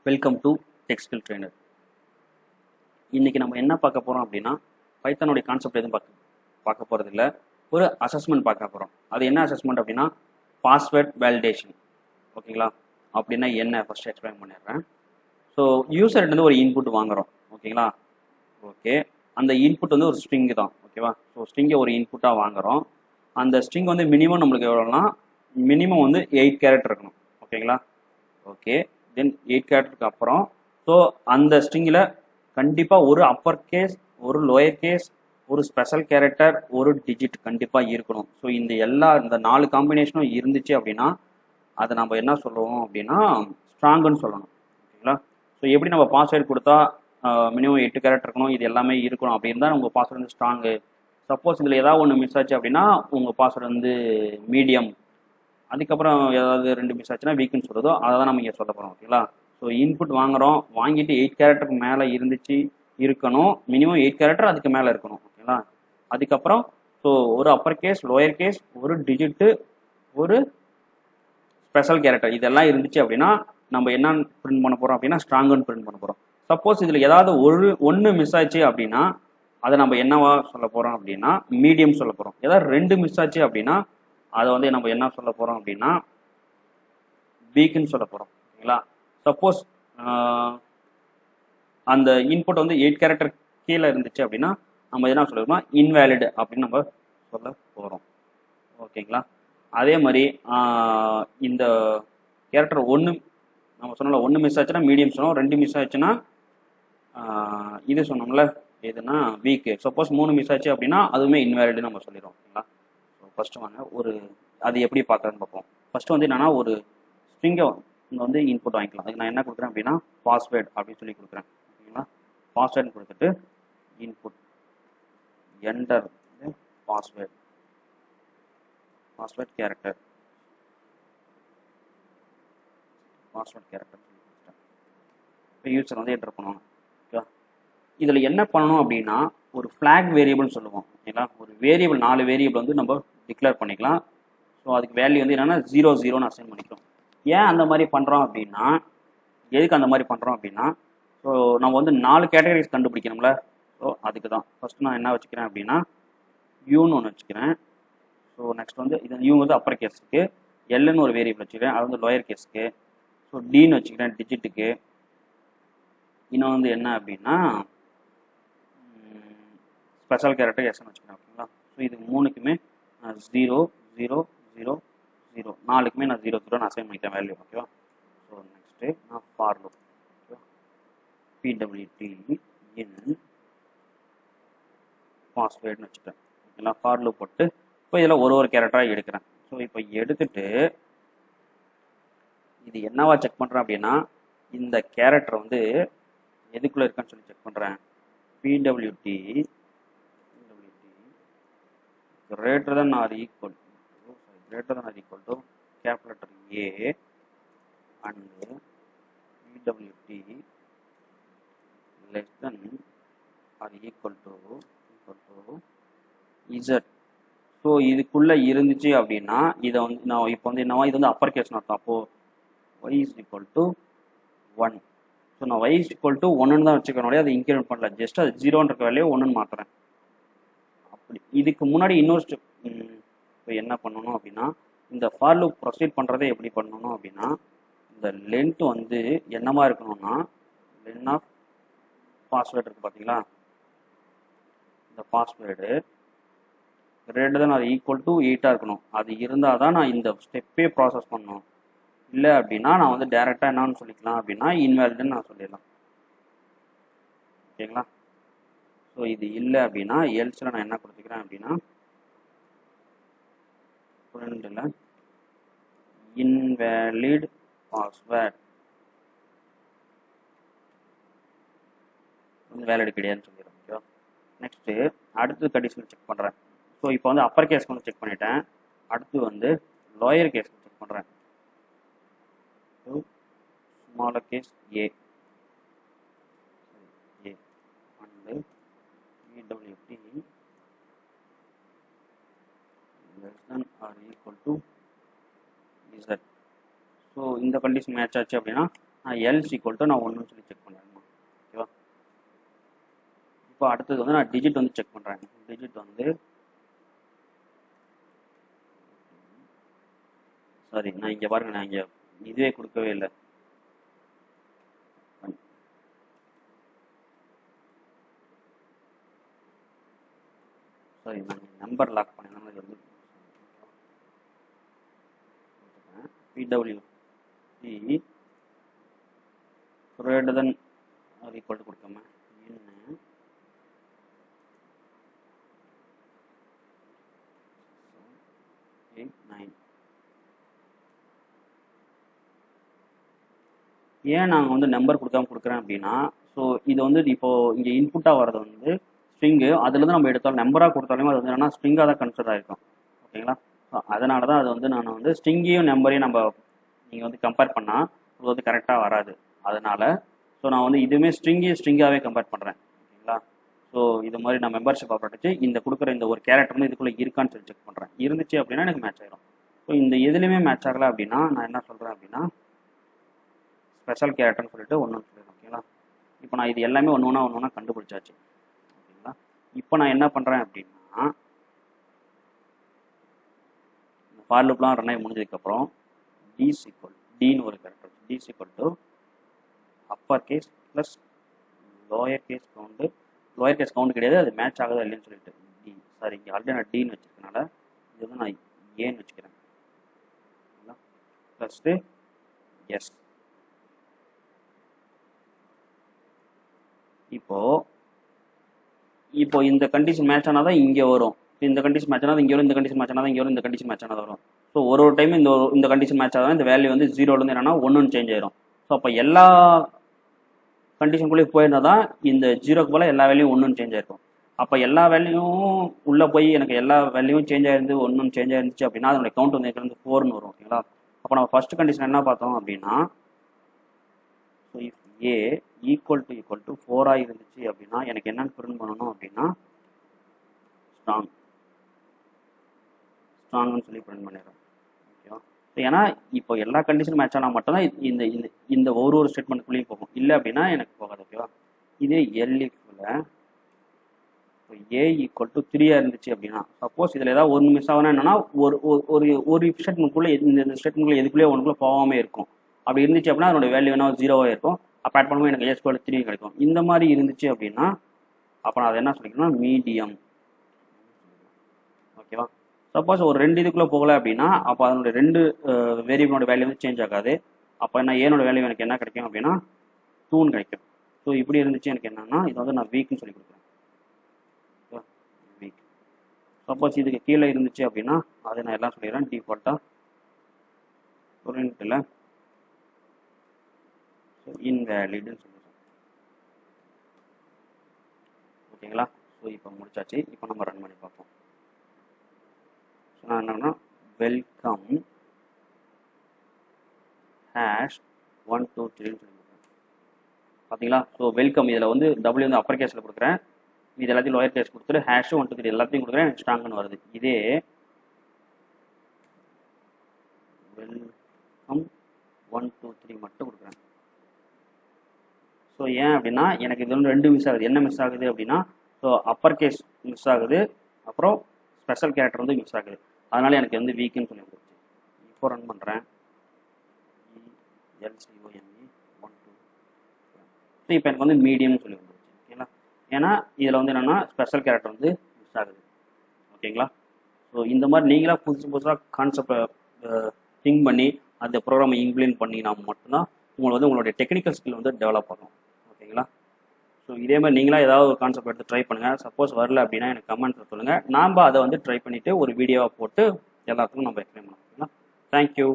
Welcome to tech skill trainer. இன்னைக்கு நம்ம என்ன பார்க்க போறோம் அப்படின்னா, பைத்தானுடைய கான்செப்ட் எதுவும் பார்க்க போறது இல்லை. ஒரு அசஸ்மெண்ட் பார்க்க போறோம். அது என்ன அசஸ்மெண்ட் அப்படின்னா, பாஸ்வேர்ட் வேலிடேஷன். ஓகேங்களா? அப்படின்னா என்ன ஃபர்ஸ்ட் எக்ஸ்பிளைன் பண்ணிடுறேன். ஸோ யூசர்கிட்ட இருந்து ஒரு இன்புட் வாங்குறோம். ஓகேங்களா? ஓகே, அந்த இன்புட் வந்து ஒரு ஸ்ட்ரிங் தான். ஓகேவா? ஸோ ஸ்ட்ரிங்கை ஒரு இன்புட்டாக வாங்குறோம். அந்த ஸ்ட்ரிங் வந்து மினிமம் நம்மளுக்கு எவ்வளோனா, மினிமம் வந்து 8 கேரக்டர் இருக்கணும். ஓகேங்களா? ஓகே, தென் 8 கேரக்டருக்கு அப்புறம் ஸோ அந்த ஸ்ட்ரிங்கில் கண்டிப்பாக ஒரு அப்பர் கேஸ், ஒரு லோயர் கேஸ், ஒரு ஸ்பெஷல் கேரக்டர், ஒரு டிஜிட் கண்டிப்பாக இருக்கணும். ஸோ இந்த 4 காம்பினேஷனும் இருந்துச்சு அப்படின்னா அதை நம்ம என்ன சொல்லுவோம் அப்படின்னா ஸ்ட்ராங்குன்னு சொல்லணும். ஓகேங்களா? ஸோ எப்படி நம்ம பாஸ்வேர்டு கொடுத்தா மினிமம் 8 கேரக்டர் இருக்கணும், இது எல்லாமே இருக்கணும் அப்படி இருந்தால் உங்கள் பாஸ்வேர்டு வந்து ஸ்ட்ராங்கு. சப்போஸ் இதில் ஏதாவது ஒன்று மிஸ் ஆச்சு அப்படின்னா உங்கள் பாஸ்வேர்டு வந்து மீடியம், அதுக்கப்புறம் ஏதாவது 2 மிஸ் ஆச்சுன்னா வீக்குன்னு சொல்கிறதோ அதை தான் நம்ம இங்கே சொல்ல போகிறோம். ஓகேங்களா? ஸோ இன்புட் வாங்குறோம், வாங்கிட்டு 8 கேரக்டருக்கு மேலே இருக்கணும், மினிமம் 8 கேரக்டர் அதுக்கு மேலே இருக்கணும். ஓகேங்களா? அதுக்கப்புறம் ஸோ ஒரு அப்பர் கேஸ், லோயர் கேஸ், ஒரு டிஜிட்டு, ஒரு ஸ்பெஷல் கேரக்டர் இதெல்லாம் இருந்துச்சு அப்படின்னா நம்ம என்ன பிரிண்ட் பண்ண போகிறோம் அப்படின்னா ஸ்ட்ராங்குன்னு பிரிண்ட் பண்ண போகிறோம். சப்போஸ் இதில் ஏதாவது ஒன்று மிஸ் ஆச்சு அப்படின்னா அதை நம்ம என்னவா சொல்ல போகிறோம் அப்படின்னா மீடியம் சொல்ல போகிறோம். ஏதாவது 2 மிஸ் ஆச்சு அப்படின்னா அதை வந்து நம்ம என்ன சொல்ல போகிறோம் அப்படின்னா வீக்குன்னு சொல்ல போகிறோம். ஓகேங்களா? சப்போஸ் அந்த இன்புட் வந்து 8 கேரக்டர் கீழே இருந்துச்சு அப்படின்னா நம்ம என்ன சொல்லுவோம்னா இன்வேலிட் அப்படின்னு நம்ம சொல்ல போகிறோம். ஓகேங்களா? அதே மாதிரி இந்த கேரக்டர் நம்ம சொன்னோம்ல, 1 மிஸ் ஆச்சுன்னா மீடியம் சொன்னோம், 2 மிஸ் ஆச்சுன்னா இது சொன்னோம்ல எதுனா வீக்கு. சப்போஸ் 3 மிஸ் ஆச்சு அப்படின்னா அதுவுமே இன்வேலிட்னு நம்ம சொல்லிடுவோம். ஓகேங்களா? ஸோ ஃபர்ஸ்ட் வாங்க அது எப்படி பார்க்கறதுன்னு பார்ப்போம். ஃபர்ஸ்ட் வந்து என்னன்னா ஒரு ஸ்ட்ரிங்கை வந்து இன்புட் வாங்கிக்கலாம். அதுக்கு நான் என்ன கொடுக்குறேன் அப்படின்னா பாஸ்வேர்ட் அப்படின்னு சொல்லி கொடுக்குறேன். ஓகேங்களா? பாஸ்வேர்டு கொடுத்துட்டு இன்புட் என்டர் பாஸ்வேர்ட் கேரக்டர் இப்போ யூசர் வந்து என்டர் பண்ணுவாங்க. ஓகேவா? இதில் என்ன பண்ணணும் அப்படின்னா ஒரு ஃப்ளாக் வேரியபிள்னு சொல்லுவோம். ஓகேங்களா? ஒரு வேரியபிள் 4 வேரியபிள் வந்து நம்ம டிக்ளேர் பண்ணிக்கலாம். ஸோ அதுக்கு வேல்யூ வந்து என்னன்னா 0 0ன்னு அசைன் பண்ணிக்கிறோம். ஏன் அந்த மாதிரி பண்ணுறோம் அப்படின்னா, எதுக்கு அந்த மாதிரி பண்ணுறோம் அப்படின்னா, ஸோ நம்ம வந்து 4 கேட்டகரிஸ் கண்டுபிடிக்கணும்ல. ஸோ அதுக்கு தான் ஃபர்ஸ்ட் நான் என்ன வச்சுக்கிறேன் அப்படின்னா யூன்னு ஒன்று வச்சுக்கிறேன். ஸோ நெக்ஸ்ட் வந்து இது யூ வந்து அப்பர் கேஸுக்கு, எல்லுன்னு ஒரு வேரியபிள் வச்சுக்கிறேன், அது வந்து லோயர் கேஸுக்கு. ஸோ டின்னு வச்சுக்கிறேன் டிஜிட்டுக்கு. இன்னும் வந்து என்ன அப்படின்னா ஸ்பெஷல் கேரக்டர் எஸ்ன்னு வச்சுக்கிறேன். ஓகேங்களா? ஸோ இது 3க்குமே நான் 0 0 0 0 4க்குமே நான் 0 0 நான் அசைன் பண்ணிக்கிறேன் வேல்யூ. ஓகேவா? ஸோ நெக்ஸ்ட்டு நான் ஃபார் லூப் PWT இன் பாஸ்வேர்டுன்னு வச்சுட்டேன். ஓகேங்களா? ஃபார் லூப் போட்டு இப்போ இதில் ஒரு கேரக்டராக எடுக்கிறேன். ஸோ இப்போ எடுத்துட்டு இது என்னவா செக் பண்ணுறேன் அப்படின்னா இந்த கேரக்டர் வந்து எதுக்குள்ளே இருக்கான்னு சொல்லி செக் பண்ணுறேன். PWT greater than or equal to capital letter A and PWT less than or equal to Z. So இதுக்குள்ளே இருந்துச்சு அப்படின்னா இதை வந்து நான் இப்போ வந்து என்னவா இது வந்து அப்பர் கேஸ் அர்த்தம். அப்போது y is equal to 1. So நான் y is equal to 1ன்னு தான் வச்சுக்கணும், அது இன்க்ரிமெண்ட் பண்ணல, ஜஸ்ட் அது 0ன்ற வேல்யூ 1ன்னு மாற்றுறேன். அப்படி இதுக்கு முன்னாடி இன்னொரு ஸ்டெப் இப்போ என்ன பண்ணணும் அப்படின்னா இந்த ஃபார் லூப் ப்ரொசீட் பண்ணுறதை எப்படி பண்ணணும் அப்படின்னா இந்த லென்த் வந்து என்னமா இருக்கணும்னா லென் ஆஃப் பாஸ்வேர்டு இருக்குது பார்த்தீங்களா, இந்த password greater than or equal to 8 இருக்கணும். அது இருந்தால் தான் நான் இந்த ஸ்டெப்பே ப்ராசஸ் பண்ணணும். இல்லை அப்படின்னா நான் வந்து டைரெக்டாக என்னன்னு சொல்லிக்கலாம் அப்படின்னா இன்வேலிட்னு நான் சொல்லிடலாம். ஓகேங்களா? ஸோ இது இல்லை அப்படின்னா எல்ஸில் நான் என்ன கொடுத்துக்கிறேன் அப்படின்னா ஃப்ரெண்டில் இன்வேலிட் பாஸ்வேர்ட் வேலிட் கிடையாதுன்னு சொல்லிடுறேன். ஓகேவா? நெக்ஸ்ட்டு அடுத்து கண்டிஷன் செக் பண்ணுறேன். ஸோ இப்போ வந்து அப்பர் கேஸ்க்கு வந்து செக் பண்ணிட்டேன். அடுத்து வந்து லோயர் கேஸ்க்கு செக் பண்ணுறேன். So smaller case A and PWT less than or equal to Z. So இந்த கண்டிஷன் மேட்ச் ஆச்சு அப்படின்னா நான் எல்ஸ் ஈக்குவல் டு நான் 1ன்னு சொல்லி செக் பண்ணுறேன். ஓகேவா? இப்போ அடுத்தது வந்து நான் டிஜிட் வந்து செக் பண்ணுறேன். டிஜிட் வந்து சாரி, நான் இங்கே பாருங்க, நான் இங்கே இதுவே கொடுக்கவே இல்லை. சாரி, நான் நம்பர் லாக் பண்ணேன். இது வந்து PWC greater than or equal to கொடுக்காம என்ன 8 9. ஏன் நாங்கள் வந்து நம்பர் கொடுக்குறேன் அப்படின்னா, ஸோ இது வந்து இப்போ இங்கே இன்புட்டாக வர்றது வந்து ஸ்ட்ரிங்கு, அதுலேருந்து நம்ம எடுத்தாலும் நம்பராக கொடுத்தாலுமே அது வந்து என்னன்னா ஸ்ட்ரிங்காக தான் கன்சிடர் ஆகிருக்கும். ஓகேங்களா? ஸோ அதனால தான் அது வந்து நான் வந்து ஸ்ட்ரிங்கையும் நம்பரையும் நம்ம நீங்கள் வந்து கம்பேர் பண்ணால் அது வந்து கரெக்டாக வராது. அதனால ஸோ நான் வந்து இதுவுமே ஸ்ட்ரிங்காகவே கம்பேர் பண்ணுறேன். ஓகேங்களா? ஸோ இது மாதிரி நான் மெம்பர்ஷிப் ஆப்பரேட்டு இந்த கொடுக்குற இந்த ஒரு கேரக்டர் வந்து இதுக்குள்ளே இருக்கான்னு சொல்லி செக் பண்ணுறேன். இருந்துச்சு அப்படின்னா எனக்கு மேட்ச் ஆகிடும். ஸோ இந்த எதுலையுமே மேட்ச் ஆகலை அப்படின்னா நான் என்ன சொல்கிறேன் அப்படின்னா ஸ்பெஷல் கேரக்டர்னு சொல்லிட்டு ஒன்று சொல்லிடுறேன். ஓகேங்களா? இப்போ நான் இது எல்லாமே ஒன்று ஒன்றா கண்டுபிடிச்சாச்சு. ஓகேங்களா? இப்போ நான் என்ன பண்ணுறேன் அப்படின்னா இந்த ஃபார் லூப்லாம் ரன் ஆகி முடிஞ்சதுக்கப்புறம் டின்னு ஒரு character T = upper case plus lower case count கிடையாது, அது மேட்ச் ஆகுதா இல்லைன்னு சொல்லிட்டு டி. சாரி, இங்கே ஆல்ரெடி நான் டின்னு வச்சிருக்கனால இது வந்து நான் ஏன்னு வச்சுக்கிறேன். Plus S. இப்போ இந்த கண்டிஷன் மேட்ச் ஆனால் தான் இங்கே வரும். இந்த கண்டிஷன் மேட்ச் ஆனால் இங்கே வரும், இந்த கண்டிஷன் மேட்ச் ஆனால் இங்கே வரும், இந்த கண்டிஷன் மேட்ச் ஆனால் வரும். ஸோ ஒரு டைம் இந்த கண்டிஷன் மேட்ச் ஆகும், இந்த வேல்யூ வந்து 0லேருந்து என்னன்னா 1ன்னு சேஞ்ச் ஆயிரும். ஸோ அப்போ எல்லா கண்டிஷனுக்குள்ளேயே போயிருந்தால் தான் இந்த 0க்கு போல எல்லா வேல்யூவும் 1ன்னு சேஞ்ச் ஆயிருக்கும். அப்போ எல்லா வேல்யூவும் உள்ளே போய் எனக்கு எல்லா வேல்யூவும் சேஞ்ச் ஆயிருந்து 1ன்னு சேஞ்ச் ஆயிருந்துச்சு அப்படின்னா அதனுடைய கவுண்ட் வந்து எனக்கு 4ன்னு வரும். ஓகேங்களா? அப்போ நம்ம ஃபர்ஸ்ட் கண்டிஷன் என்ன பார்த்தோம் அப்படின்னா, so if A equal to 4 இருந்துச்சு அப்படின்னா எனக்கு என்னன்னு பிரிண்ட் பண்ணணும் அப்படின்னா ஸ்ட்ராங்னு சொல்லி பிரிண்ட் பண்ணிடுறோம். ஓகேவா? ஏன்னா இப்போ எல்லா கண்டிஷன் மேட்ச் ஆனால் மட்டும்தான் இந்த இந்த ஒரு ஸ்டேட்மெண்ட்டுக்குள்ளேயும் போகும், இல்லை அப்படின்னா எனக்கு போகாது. ஓகேவா? இதே எல்இஃப்ல ஏ ஈக்குவல் டு 3 இருந்துச்சு அப்படின்னா சப்போஸ் இதில் ஏதாவது ஒன்று மிஸ் ஆகணும் என்னன்னா ஒரு ஸ்டேட்மெண்ட்குள்ளே இந்த ஸ்டேட்மெண்ட்குள்ளே எதுக்குள்ளேயே ஒன்றுக்குள்ளே போகாமே இருக்கும். அப்படி இருந்துச்சு அப்படின்னா அதோட வேல்யூ என்ன 0வாக இருக்கும். அப்போ ஆட் பண்ணும்போது எனக்கு S = 3 கிடைக்கும். இந்த மாதிரி இருந்துச்சு அப்படின்னா அப்போ நான் அதை என்ன சொல்லிக்கணும்னா மீடியம். ஓகேவா? சப்போஸ் ஒரு 2 இதுக்குள்ளே போகலை அப்படின்னா அப்போ அதனுடைய 2 வேரியபிளோட வேல்யூ வந்து சேஞ்ச் ஆகாது. அப்போ என்ன ஏனோட வேல்யூ எனக்கு என்ன கிடைக்கும் அப்படின்னா 2ன்னு கிடைக்கும். ஸோ இப்படி இருந்துச்சு எனக்கு என்னன்னா இது வந்து நான் வீக்னு சொல்லி கொடுக்குறேன். வீக். சப்போஸ் இதுக்கு கீழே இருந்துச்சு அப்படின்னா அதை நான் எல்லாம் சொல்லிடுறேன். டிஃபால்ட்டாக இல்லை இன்வேலிட்னு சொல்லுறேன். ஓகேங்களா? ஸோ இப்போ முடிச்சாச்சு. இப்போ நம்ம ரன் பண்ணி பார்ப்போம். ஸோ நான் என்னன்னா வெல்கம் #123 சொல்லி கொடுக்குறேன். பார்த்தீங்களா? ஸோ வெல்கம் இதில் வந்து W வந்து அப்பர் கேஸில் கொடுக்குறேன், இது எல்லாத்தையும் லோயர் கேஸ் கொடுத்துட்டு #123 எல்லாத்தையும் கொடுக்குறேன், ஸ்ட்ராங்குன்னு வருது. இதே வெல்கம் 123 மட்டும் கொடுக்குறேன். ஸோ ஏன் அப்படின்னா எனக்கு இது வந்து 2 மிஸ் ஆகுது. என்ன மிஸ் ஆகுது அப்படின்னா ஸோ அப்பர் கேஸ் மிஸ் ஆகுது, அப்புறம் ஸ்பெஷல் கேரக்டர் வந்து மிஸ் ஆகுது. அதனால எனக்கு வந்து வீக்குன்னு சொல்லி கொடுத்துச்சு. இப்போ ரன் பண்ணுறேன் LCOME12. ஸோ இப்போ எனக்கு வந்து மீடியம்னு சொல்லி வந்துருச்சு. ஓகேங்களா? ஏன்னா இதில் வந்து என்னென்னா ஸ்பெஷல் கேரக்டர் வந்து மிஸ் ஆகுது. ஓகேங்களா? ஸோ இந்த மாதிரி நீங்களாக புதுசாக கான்செப்டை திங்க் பண்ணி அந்த ப்ரோக்ராமை இம்ப்ளிமெண்ட் பண்ணினா மட்டும்தான் உங்களுக்கு வந்து உங்களுடைய டெக்னிக்கல் ஸ்கில் வந்து டெவலப் ஆகும். ஓகேங்களா? ஸோ இதே மாதிரி நீங்களாக ஏதாவது ஒரு கான்செப்ட் எடுத்து ட்ரை பண்ணுங்கள். சப்போஸ் வரல அப்படின்னா எனக்கு கமெண்ட்ஸில் சொல்லுங்கள். நாம் அதை வந்து ட்ரை பண்ணிவிட்டு ஒரு வீடியோவை போட்டு எல்லாத்துக்கும் நம்ம எக்ஸ்பிளைன் பண்ணலாம். ஓகேங்களா? தேங்க்யூ.